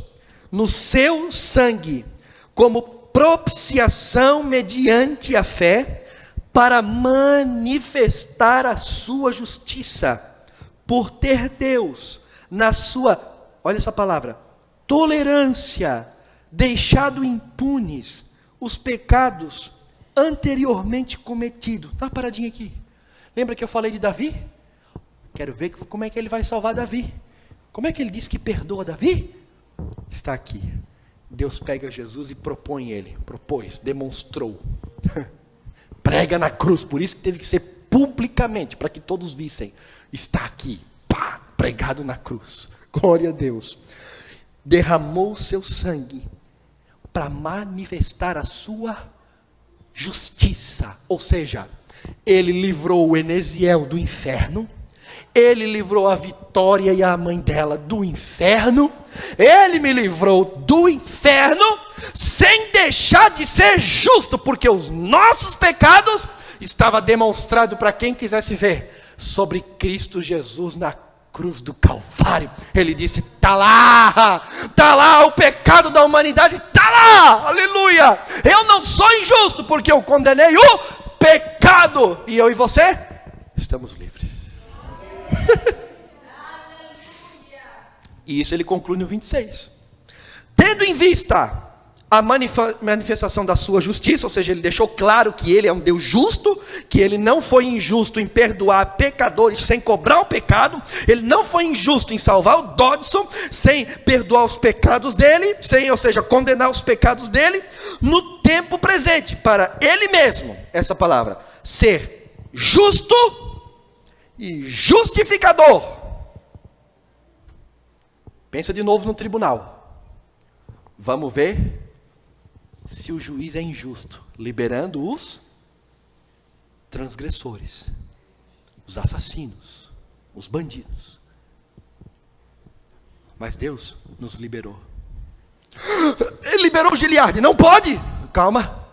no seu sangue, como propiciação mediante a fé, para manifestar a sua justiça, por ter Deus, na sua, olha essa palavra, tolerância, deixado impunes os pecados anteriormente cometidos. Dá uma paradinha aqui. Lembra que eu falei de Davi? Quero ver como é que ele vai salvar Davi. Como é que ele diz que perdoa Davi? Está aqui. Deus pega Jesus e propôs, demonstrou. Prega na cruz, por isso que teve que ser publicamente, para que todos vissem. Está aqui, pregado na cruz. Glória a Deus. Derramou o seu sangue para manifestar a sua justiça, ou seja, ele livrou o Eneziel do inferno, ele livrou a Vitória e a mãe dela do inferno, ele me livrou do inferno, sem deixar de ser justo, porque os nossos pecados estavam demonstrados para quem quisesse ver, sobre Cristo Jesus na cruz do Calvário. Ele disse, está lá o pecado da humanidade, está lá, aleluia, eu não sou injusto, porque eu condenei o pecado, e eu e você, estamos livres. E isso ele conclui no 26, tendo em vista a manifestação da sua justiça, ou seja, ele deixou claro que ele é um Deus justo, que ele não foi injusto em perdoar pecadores sem cobrar o pecado, ele não foi injusto em salvar o Dodson sem perdoar os pecados dele, ou seja, condenar os pecados dele, no tempo presente, para ele mesmo, essa palavra, ser justo e justificador. Pensa de novo no tribunal. Vamos ver se o juiz é injusto, liberando os transgressores, os assassinos, os bandidos. Mas Deus nos liberou. Ele liberou o Giliardi, não pode! Calma,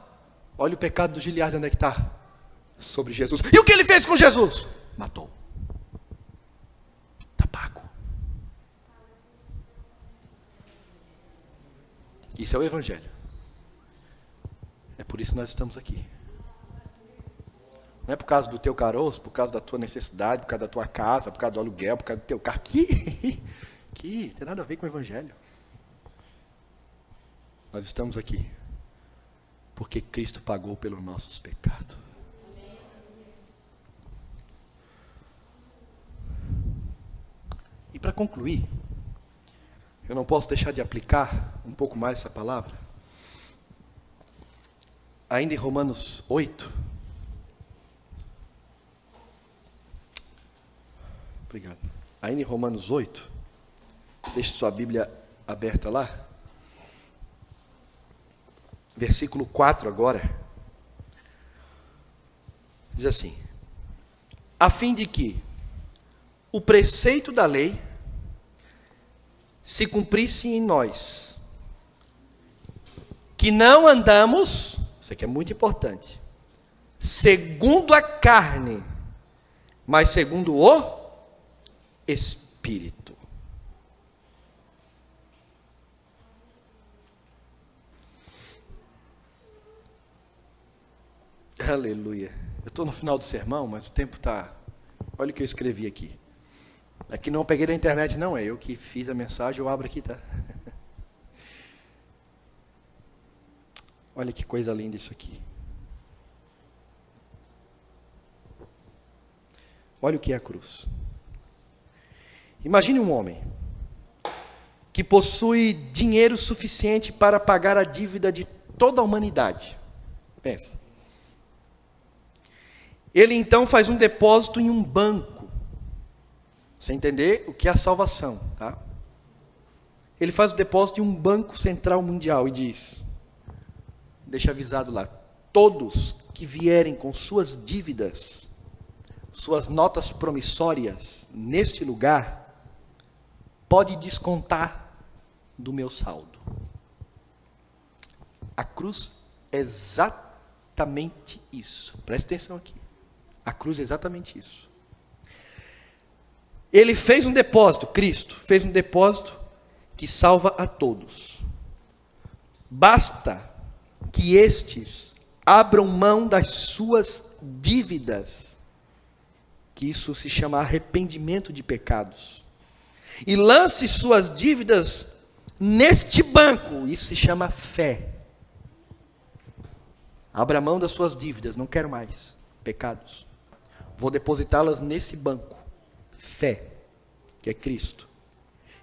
olha o pecado do Giliardi, onde é que está? Sobre Jesus. E o que ele fez com Jesus? Matou. Está pago. Isso é o Evangelho. É por isso que nós estamos aqui. Não é por causa do teu caroço, por causa da tua necessidade, por causa da tua casa, por causa do aluguel, por causa do teu carro. Que tem nada a ver com o Evangelho. Nós estamos aqui porque Cristo pagou pelos nossos pecados. E para concluir, eu não posso deixar de aplicar um pouco mais essa palavra. Ainda em Romanos 8. Obrigado. Ainda em Romanos 8. Deixe sua Bíblia aberta lá. Versículo 4 agora. Diz assim: a fim de que o preceito da lei se cumprisse em nós, que não andamos, isso aqui é muito importante, segundo a carne, mas segundo o Espírito. Aleluia. Eu estou no final do sermão, mas o tempo está... Olha o que eu escrevi aqui. Aqui não peguei da internet, não, é eu que fiz a mensagem, eu abro aqui, tá? Olha que coisa linda isso aqui. Olha o que é a cruz. Imagine um homem que possui dinheiro suficiente para pagar a dívida de toda a humanidade. Pensa. Ele então faz um depósito em um banco. Você entender o que é a salvação, tá? Ele faz o depósito em um banco central mundial e diz, deixa avisado lá, todos que vierem com suas dívidas, suas notas promissórias neste lugar, pode descontar do meu saldo. A cruz é exatamente isso. Presta atenção aqui. A cruz é exatamente isso. Ele fez um depósito, Cristo fez um depósito que salva a todos. Basta que estes abram mão das suas dívidas, que isso se chama arrependimento de pecados, e lance suas dívidas neste banco, isso se chama fé. Abra mão das suas dívidas, não quero mais pecados. Vou depositá-las nesse banco. Fé, que é Cristo,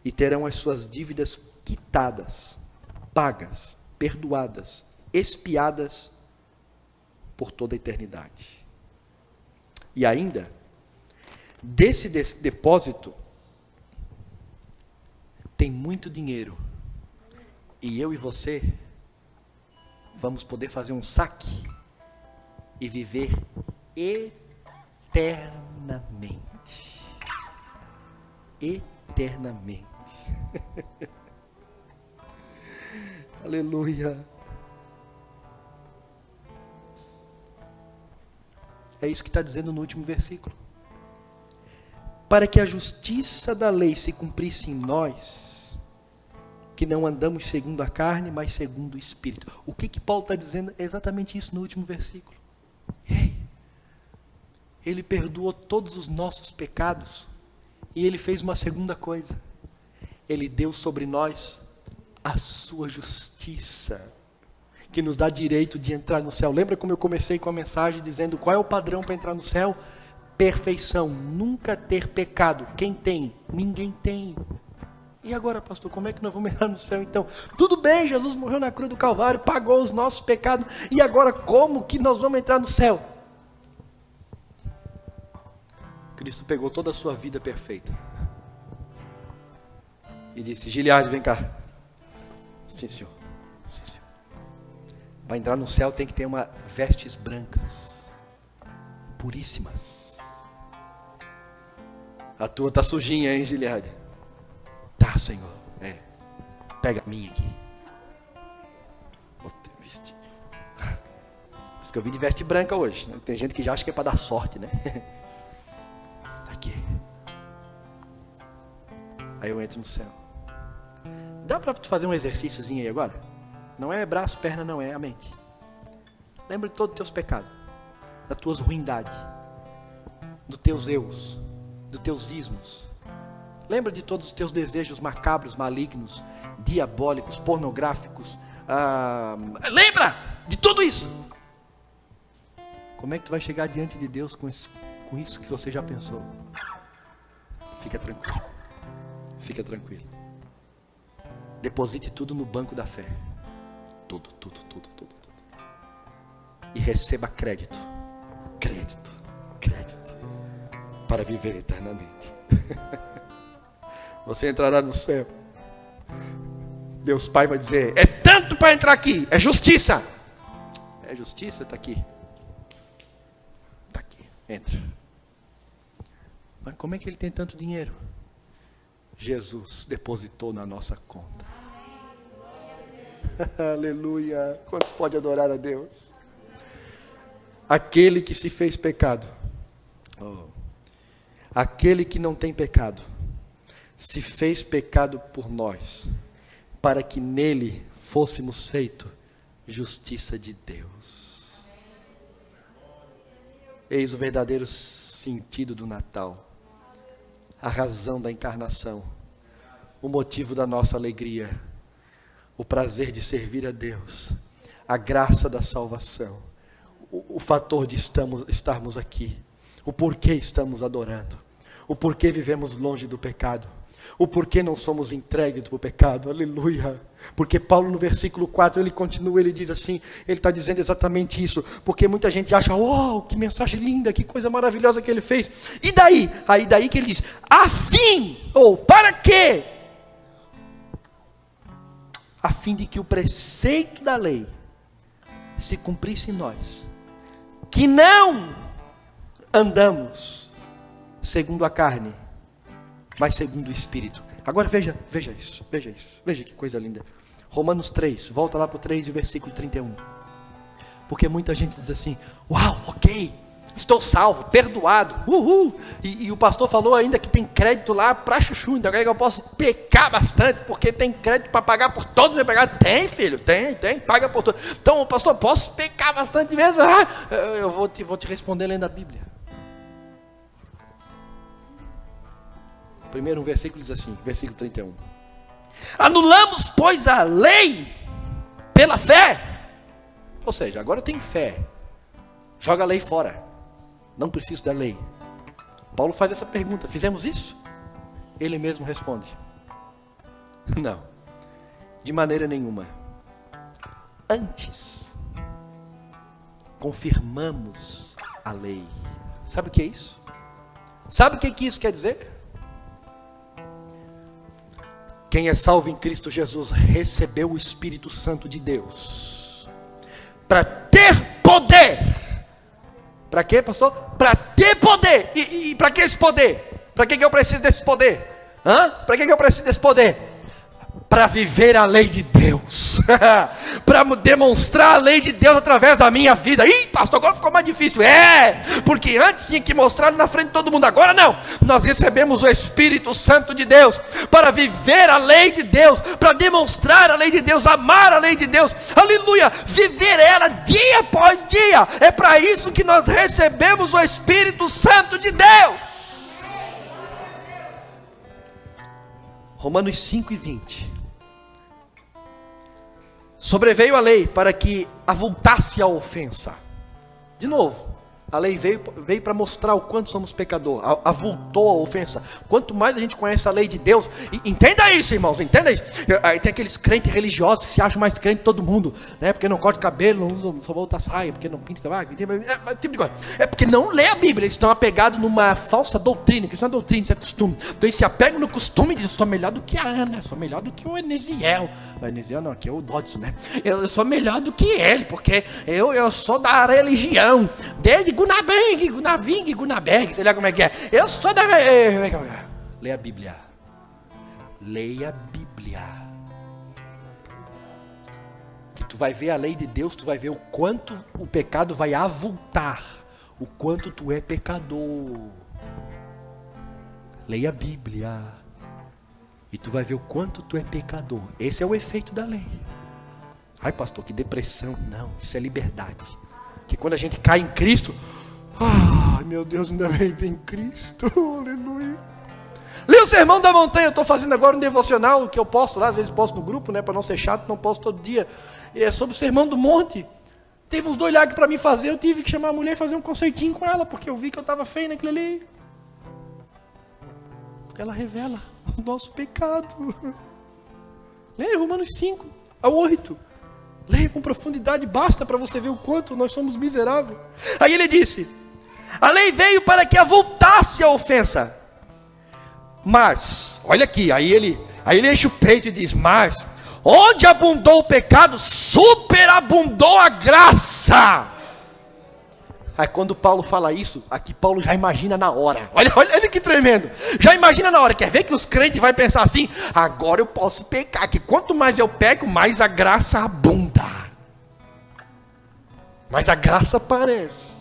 e terão as suas dívidas quitadas, pagas, perdoadas, expiadas por toda a eternidade. E ainda, desse depósito, tem muito dinheiro, e eu e você vamos poder fazer um saque e viver eternamente. Eternamente. Aleluia. É isso que está dizendo no último versículo. Para que a justiça da lei se cumprisse em nós, que não andamos segundo a carne, mas segundo o Espírito. O que Paulo está dizendo é exatamente isso no último versículo. Ei, ele perdoou todos os nossos pecados. E ele fez uma segunda coisa. Ele deu sobre nós a sua justiça, que nos dá direito de entrar no céu. Lembra como eu comecei com a mensagem dizendo qual é o padrão para entrar no céu? Perfeição, nunca ter pecado. Quem tem? Ninguém tem. E agora, pastor, como é que nós vamos entrar no céu então? Tudo bem, Jesus morreu na cruz do Calvário, pagou os nossos pecados. E agora como que nós vamos entrar no céu? Cristo pegou toda a sua vida perfeita e disse: Gileade, vem cá. Sim, senhor. Sim, senhor. Para entrar no céu tem que ter vestes brancas, puríssimas. A tua está sujinha, hein, Gileade? Tá, Senhor. Pega a minha aqui. Vou ter vestir. Por isso que eu vim de veste branca hoje. Tem gente que já acha que é para dar sorte, né? Tá aqui. Aí eu entro no céu. Dá para tu fazer um exercíciozinho aí agora? Não é braço, perna, não, é a mente. Lembra de todos os teus pecados, das tuas ruindades, dos teus erros, dos teus ismos. Lembra de todos os teus desejos macabros, malignos, diabólicos, pornográficos. Lembra de tudo isso. Como é que tu vai chegar diante de Deus com isso que você já pensou? Fica tranquilo. Fica tranquilo. Deposite tudo no banco da fé. Tudo. E receba crédito. Crédito. Para viver eternamente. Você entrará no céu. Deus Pai vai dizer: é tanto para entrar aqui. É justiça. É justiça, está aqui. Está aqui, entra. Mas como é que ele tem tanto dinheiro? Jesus depositou na nossa conta. Aleluia. Quantos pode adorar a Deus? Aquele que se fez pecado. Aquele que não tem pecado se fez pecado por nós, para que nele fôssemos feito justiça de Deus. Eis o verdadeiro sentido do Natal, a razão da encarnação, o motivo da nossa alegria, o prazer de servir a Deus, a graça da salvação, o fator de estarmos aqui, o porquê estamos adorando, o porquê vivemos longe do pecado, o porquê não somos entregues do pecado. Aleluia. Porque Paulo no versículo 4 ele continua, ele diz assim, ele está dizendo exatamente isso, porque muita gente acha: oh, que mensagem linda, que coisa maravilhosa que ele fez, e daí? Aí daí que ele diz: a fim, ou para quê? A fim de que o preceito da lei se cumprisse em nós, que não andamos segundo a carne, mas segundo o Espírito. Agora veja isso, veja que coisa linda. Romanos 3, volta lá para o 3 e o versículo 31. Porque muita gente diz assim: uau, ok, estou salvo, perdoado, uhul. E o pastor falou ainda que tem crédito lá para chuchu, então agora eu posso pecar bastante, porque tem crédito para pagar por todos os meus pecados. Tem, filho, tem, paga por todos. Então, pastor, posso pecar bastante mesmo? Eu vou te responder lendo a Bíblia. Primeiro um versículo diz assim, versículo 31. Anulamos, pois, a lei pela fé. Ou seja, agora eu tenho fé. Joga a lei fora. Não preciso da lei. Paulo faz essa pergunta: fizemos isso? Ele mesmo responde: não, de maneira nenhuma. Antes, confirmamos a lei. Sabe o que é isso? Sabe o que isso quer dizer? Quem é salvo em Cristo Jesus recebeu o Espírito Santo de Deus para ter poder. Para quê, pastor? Para ter poder. E para que esse poder? Para que eu preciso desse poder? Para que eu preciso desse poder? Para viver a lei de Deus. Para demonstrar a lei de Deus através da minha vida. Ih, pastor, agora ficou mais difícil. Porque antes tinha que mostrar na frente de todo mundo. Agora não. Nós recebemos o Espírito Santo de Deus para viver a lei de Deus, para demonstrar a lei de Deus, amar a lei de Deus. Aleluia. Viver ela dia após dia. É para isso que nós recebemos o Espírito Santo de Deus. Romanos 5:20. Sobreveio a lei para que avultasse a ofensa. De novo, A lei veio para mostrar o quanto somos pecadores, avultou a ofensa. Quanto mais a gente conhece a lei de Deus, entenda isso, irmãos, entenda isso. Aí tem aqueles crentes religiosos que se acham mais crente que todo mundo, né? Porque não corta o cabelo, não usa só volta a saia, porque não pinta o cabelo, tipo de coisa. É porque não lê a Bíblia, eles estão apegados numa falsa doutrina, que isso não é doutrina, isso é costume. Então eles se apegam no costume e dizem: sou melhor do que a Ana, sou melhor do que o Enesiel. O Enesiel não, aqui é o Dodson, né? Eu sou melhor do que ele, porque eu sou da religião, desde Gunaberg, sei lá como é que é. Eu sou da... Leia a Bíblia. Leia a Bíblia. Que tu vai ver a lei de Deus, tu vai ver o quanto o pecado vai avultar. O quanto tu é pecador. Leia a Bíblia. E tu vai ver o quanto tu é pecador. Esse é o efeito da lei. Ai, pastor, que depressão. Não, isso é liberdade. Que quando a gente cai em Cristo... Ai, meu Deus, ainda bem que tem Cristo, aleluia. Lê o Sermão da Montanha, eu estou fazendo agora um devocional, que eu posto lá, às vezes posto no grupo, né, para não ser chato, não posto todo dia. E é sobre o Sermão do Monte. Teve uns 2 lagos para mim fazer, eu tive que chamar a mulher e fazer um concertinho com ela, porque eu vi que eu estava feio naquilo ali. Porque ela revela o nosso pecado. Leia Romanos 5 a 8. Leia com profundidade, basta para você ver o quanto nós somos miseráveis. Aí ele disse: a lei veio para que avultasse a ofensa. Mas, olha aqui, aí ele enche o peito e diz: mas, onde abundou o pecado, superabundou a graça. Aí quando Paulo fala isso, aqui Paulo já imagina na hora. Olha que tremendo. Já imagina na hora. Quer ver que os crentes vão pensar assim: agora eu posso pecar, que quanto mais eu peco, mais a graça abunda. Mas a graça aparece.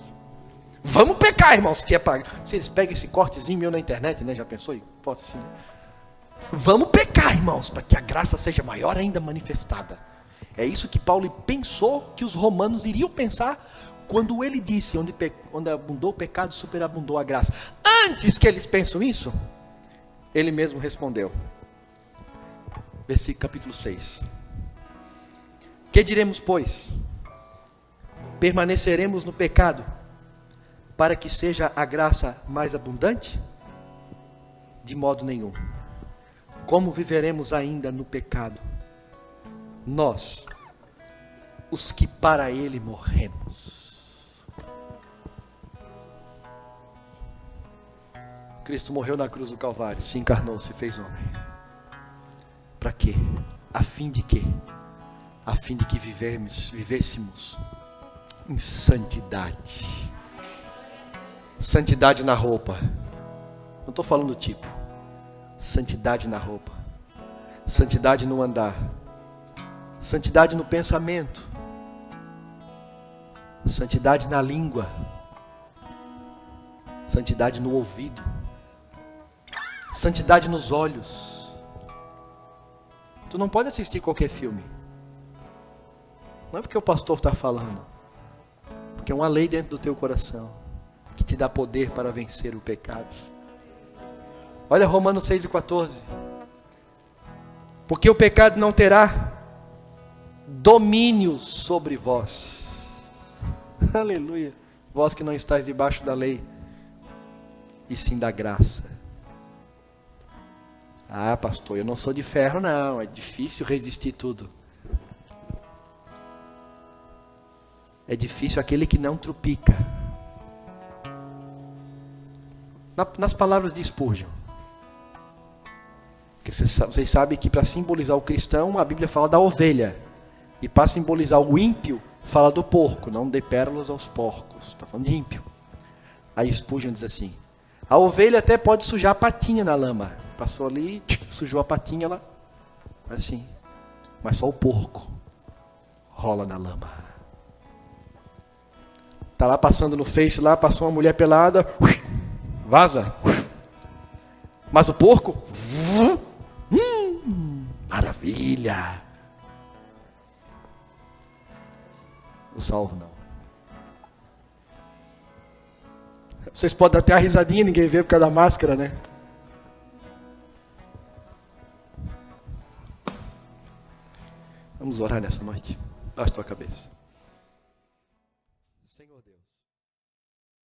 Vamos pecar, irmãos, que é para... Se eles pegam esse cortezinho meu na internet, né? Já pensou? Posso assim, né? Vamos pecar, irmãos, para que a graça seja maior ainda manifestada. É isso que Paulo pensou que os romanos iriam pensar quando ele disse: onde abundou o pecado, superabundou a graça. Antes que eles pensem isso, ele mesmo respondeu. Versículo capítulo 6. Que diremos, pois? Permaneceremos no pecado para que seja a graça mais abundante? De modo nenhum. Como viveremos ainda no pecado? Nós, os que para ele morremos. Cristo morreu na cruz do Calvário, se encarnou, se fez homem. Para quê? A fim de quê? A fim de que vivêssemos em santidade. Santidade na roupa. Não estou falando do tipo. Santidade na roupa. Santidade no andar. Santidade no pensamento. Santidade na língua. Santidade no ouvido. Santidade nos olhos. Tu não pode assistir qualquer filme. Não é porque o pastor está falando. Porque é uma lei dentro do teu coração que te dá poder para vencer o pecado. Olha Romanos 6:14. Porque o pecado não terá domínio sobre vós. Aleluia. Vós que não estáis debaixo da lei, e sim da graça. Ah, pastor, eu não sou de ferro não, é difícil resistir tudo. É difícil aquele que não trupica. Nas palavras de Spurgeon, que vocês sabem que para simbolizar o cristão, a Bíblia fala da ovelha, e para simbolizar o ímpio, fala do porco. Não dê pérolas aos porcos. Está falando de ímpio. Aí Spurgeon diz assim: a ovelha até pode sujar a patinha na lama. Passou ali, sujou a patinha lá, assim. Mas só o porco rola na lama. Está lá passando no Face, lá passou uma mulher pelada, vaza. Mas o porco, maravilha. O salvo não. Vocês podem até a risadinha, ninguém vê por causa da máscara, né? Vamos orar nessa noite. Baixa tua cabeça.